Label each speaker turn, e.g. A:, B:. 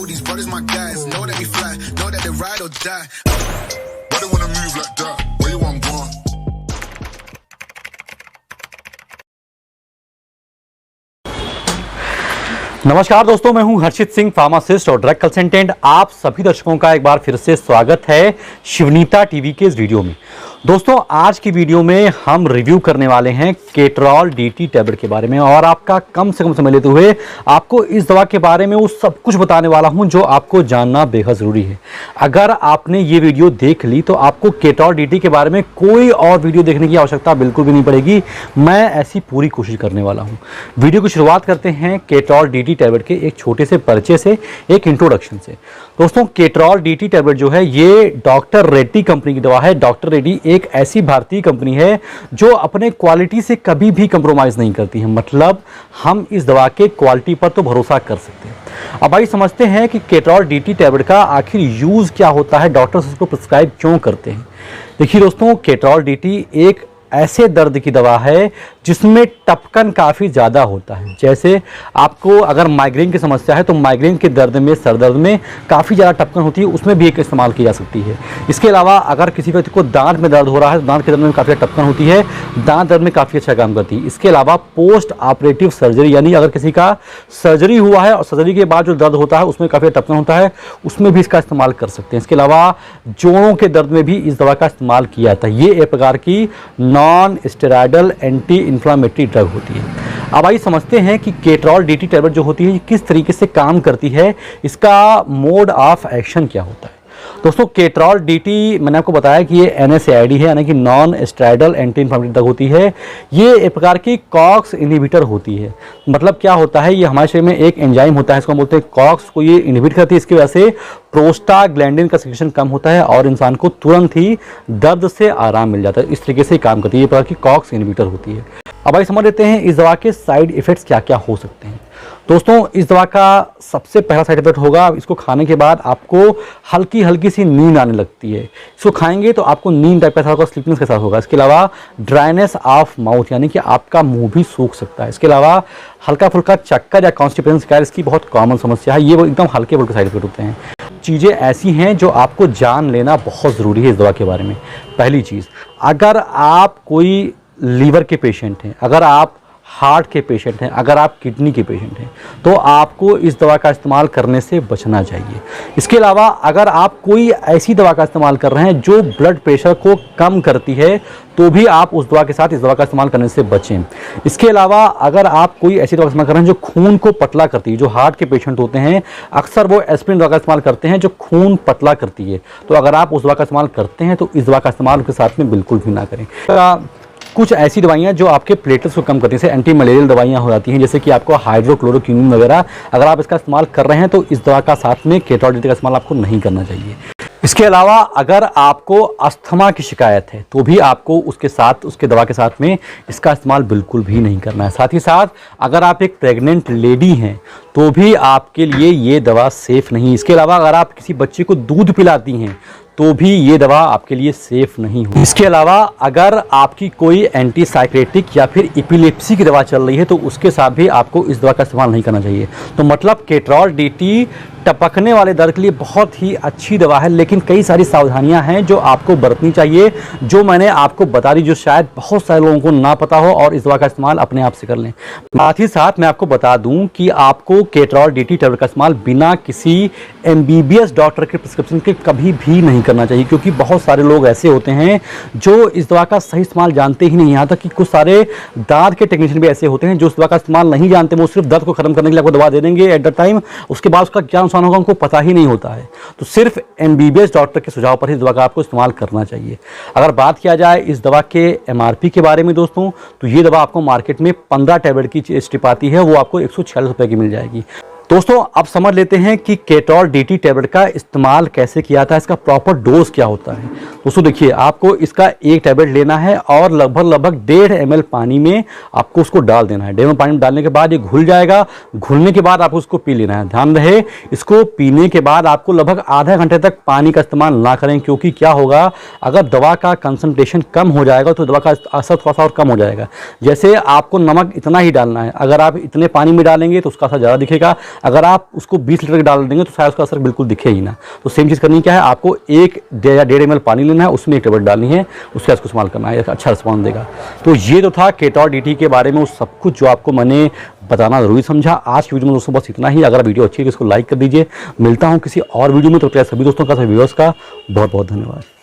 A: these brothers my guys. Know that we fly, know that they ride or die. Why they wanna move like that? Where you want going?
B: नमस्कार दोस्तों, मैं हूं हर्षित Singh, pharmacist और drug consultant. आप सभी दर्शकों का एक बार फिर से स्वागत है शिवनीता टीवी के इस वीडियो में। दोस्तों, आज की वीडियो में हम रिव्यू करने वाले हैं केटरॉल डीटी टैबलेट के बारे में और आपका कम से कम समय लेते हुए आपको इस दवा के बारे में वो सब कुछ बताने वाला हूं जो आपको जानना बेहद ज़रूरी है। अगर आपने ये वीडियो देख ली तो आपको केटरॉल डीटी के बारे में कोई और वीडियो देखने की आवश्यकता बिल्कुल भी नहीं पड़ेगी। मैं ऐसी पूरी कोशिश करने वाला हूँ। वीडियो की शुरुआत करते हैं केटरॉल डीटी टैबलेट के एक छोटे से परिचय से, एक इंट्रोडक्शन से। दोस्तों, केटरॉल डीटी टैबलेट जो है ये डॉक्टर रेड्डी कंपनी की दवा है। डॉक्टर रेड्डी एक ऐसी भारतीय कंपनी है जो अपने क्वालिटी से कभी भी कंप्रोमाइज़ नहीं करती है। मतलब हम इस दवा के क्वालिटी पर तो भरोसा कर सकते हैं। अब आइए समझते हैं कि केटरॉल डीटी टैबलेट का आखिर यूज़ क्या होता है, डॉक्टर्स उसको प्रिस्क्राइब क्यों करते हैं। देखिए दोस्तों, केटरॉल डीटी एक ऐसे दर्द की दवा है जिसमें टपकन काफ़ी ज़्यादा होता है। जैसे आपको अगर माइग्रेन की समस्या है तो माइग्रेन के दर्द में, सर दर्द में काफ़ी ज़्यादा टपकन होती है, उसमें भी एक इस्तेमाल की जा सकती है। इसके अलावा अगर किसी व्यक्ति को दांत में दर्द हो रहा है तो दांत के दर्द में काफ़ी टपकन होती है, दांत दर्द में काफ़ी अच्छा काम करती है। इसके अलावा पोस्ट ऑपरेटिव सर्जरी, यानी अगर किसी का सर्जरी हुआ है और सर्जरी के बाद जो दर्द होता है उसमें काफ़ी टपकन होता है, उसमें भी इसका इस्तेमाल कर सकते हैं। इसके अलावा जोड़ों के दर्द में भी इस दवा का इस्तेमाल किया जाता है। ये एक प्रकार की non steroidal anti inflammatory drug होती है। अब आइए समझते हैं कि केटरॉल डीटी टैबलेट जो होती है ये किस तरीके से काम करती है, इसका मोड ऑफ एक्शन क्या होता है। दोस्तों, केटरॉल डीटी मैंने आपको बताया कि ये NSAID है, यानी कि non steroidal anti inflammatory drug होती है। ये एक प्रकार की कॉक्स इनहिबिटर होती है। मतलब क्या होता है, ये हमारे शरीर में एक एंजाइम होता है, इसको हम बोलते हैं कॉक्स, को ये इनहिबिट करती है। इसकी वजह से प्रोस्टाग्लैंडिन का सिक्रेशन कम होता है और इंसान को तुरंत ही दर्द से आराम मिल जाता है। इस तरीके से काम करती है, ये प्रकार की कॉक्स इनहिबिटर होती है। अब आइए समझ लेते हैं इस दवा के साइड इफेक्ट्स क्या क्या हो सकते हैं। दोस्तों, इस दवा का सबसे पहला साइड इफेक्ट होगा, इसको खाने के बाद आपको हल्की हल्की सी नींद आने लगती है। इसको खाएंगे तो आपको नींद टाइप का होगा, स्लीपनेस के साथ होगा। इसके अलावा ड्राइनेस ऑफ माउथ, यानी कि आपका मुंह भी सूख सकता है। इसके अलावा हल्का फुल्का चक्कर या कॉन्स्टिपेशन शिकायत, इसकी बहुत कॉमन समस्या है। ये वो एकदम हल्के फुल्के साइड इफेक्ट होते हैं। चीज़ें ऐसी हैं जो आपको जान लेना बहुत ज़रूरी है इस दवा के बारे में। पहली चीज़, अगर आप कोई लीवर के पेशेंट हैं, अगर आप हार्ट के पेशेंट हैं, अगर आप किडनी के पेशेंट हैं, तो आपको इस दवा का इस्तेमाल करने से बचना चाहिए। इसके अलावा अगर आप कोई ऐसी दवा का इस्तेमाल कर रहे हैं जो ब्लड प्रेशर को कम करती है, तो भी आप उस दवा के साथ इस दवा का इस्तेमाल करने से बचें। इसके अलावा अगर आप कोई ऐसी दवा का इस्तेमाल कर रहे हैं जो खून को पतला करती है, जो हार्ट के पेशेंट होते हैं अक्सर वो एस्पिरिन दवा का इस्तेमाल करते हैं जो खून पतला करती है, तो अगर आप उस दवा का इस्तेमाल करते हैं तो इस दवा का इस्तेमाल उसके साथ में बिल्कुल भी ना करें। कुछ ऐसी दवाइयाँ जो आपके प्लेटलेट्स को कम करती हैं, जैसे एंटी मलेरियल दवाइयाँ हो जाती हैं, जैसे कि आपको हाइड्रोक्लोरोक्विनिन वगैरह, अगर आप इसका इस्तेमाल कर रहे हैं तो इस दवा का साथ में केटरॉल डीटी का इस्तेमाल आपको नहीं करना चाहिए। इसके अलावा अगर आपको अस्थमा की शिकायत है तो भी आपको उसके साथ, उसके दवा के साथ में इसका इस्तेमाल बिल्कुल भी नहीं करना है। साथ ही साथ अगर आप एक प्रेग्नेंट लेडी हैं तो भी आपके लिए ये दवा सेफ़ नहीं। इसके अलावा अगर आप किसी बच्चे को दूध पिलाती हैं तो भी ये दवा आपके लिए सेफ़ नहीं हो। इसके अलावा अगर आपकी कोई एंटीसाइक्रेटिक या फिर एपिलेप्सी की दवा चल रही है तो उसके साथ भी आपको इस दवा का इस्तेमाल नहीं करना चाहिए। तो मतलब केटरॉल डीटी टपकने वाले दर्द के लिए बहुत ही अच्छी दवा है, लेकिन कई सारी सावधानियां हैं जो आपको बरतनी चाहिए, जो मैंने आपको बता दी, जो शायद बहुत सारे लोगों को ना पता हो और इस दवा का इस्तेमाल अपने आप से कर लें। साथ ही साथ मैं आपको बता दूं कि आपको केटरॉल डीटी टैबलेट का इस्तेमाल बिना किसी MBBS डॉक्टर के प्रिस्क्रिप्शन के कभी भी नहीं करना चाहिए, क्योंकि बहुत सारे लोग ऐसे होते हैं जो इस दवा का सही इस्तेमाल जानते ही नहीं। यहाँ तक कि कुछ सारे दांत के टेक्नीशियन भी ऐसे होते हैं जो इस दवा का इस्तेमाल नहीं जानते, वो सिर्फ दर्द को खत्म करने के लिए आपको दवा दे देंगे एट द टाइम, उसके बाद उसका क्या नुकसान होगा उनको पता ही नहीं होता है। तो सिर्फ MBBS डॉक्टर के सुझाव पर ही इस दवा का आपको इस्तेमाल करना चाहिए। अगर बात किया जाए इस दवा के MRP के बारे में दोस्तों, तो ये दवा आपको मार्केट में 15 टैबलेट की स्ट्रिप आती है, वो आपको 146 रुपये की मिल जाएगी। दोस्तों, अब समझ लेते हैं कि केटरॉल डीटी टैबलेट का इस्तेमाल कैसे किया जाता है, इसका प्रॉपर डोज क्या होता है। दोस्तों देखिए, आपको इसका एक टैबलेट लेना है और लगभग 1.5 ml पानी में आपको उसको डाल देना है। 1.5 ml पानी में डालने के बाद ये घुल जाएगा, घुलने के बाद आपको उसको पी लेना है। ध्यान रहे, इसको पीने के बाद आपको लगभग आधा घंटे तक पानी का इस्तेमाल ना करें, क्योंकि क्या होगा, अगर दवा का कंसंट्रेशन कम हो जाएगा तो दवा का असर थोड़ा सा और कम हो जाएगा। जैसे आपको नमक इतना ही डालना है, अगर आप इतने पानी में डालेंगे तो उसका असर ज़्यादा दिखेगा। अगर आप उसको 20 लीटर डाल देंगे तो शायद उसका असर बिल्कुल दिखे ही ना। तो सेम चीज़ करनी क्या है, आपको 1 या 1.5 ml पानी लेना है, उसमें 1 टेबलेट डालनी है, उसके बाद उसको इस्तेमाल करना है, अच्छा रिस्पॉन्स देगा। तो ये तो था केटॉर DT के बारे में वो सब कुछ जो आपको मैंने बताना ज़रूरी समझा। आज की वीडियो में दोस्तों बस इतना ही। अगर वीडियो अच्छी है तो इसको लाइक कर दीजिए। मिलता हूँ किसी और वीडियो में, तो सभी दोस्तों का, सभी व्यूअर्स का बहुत बहुत धन्यवाद।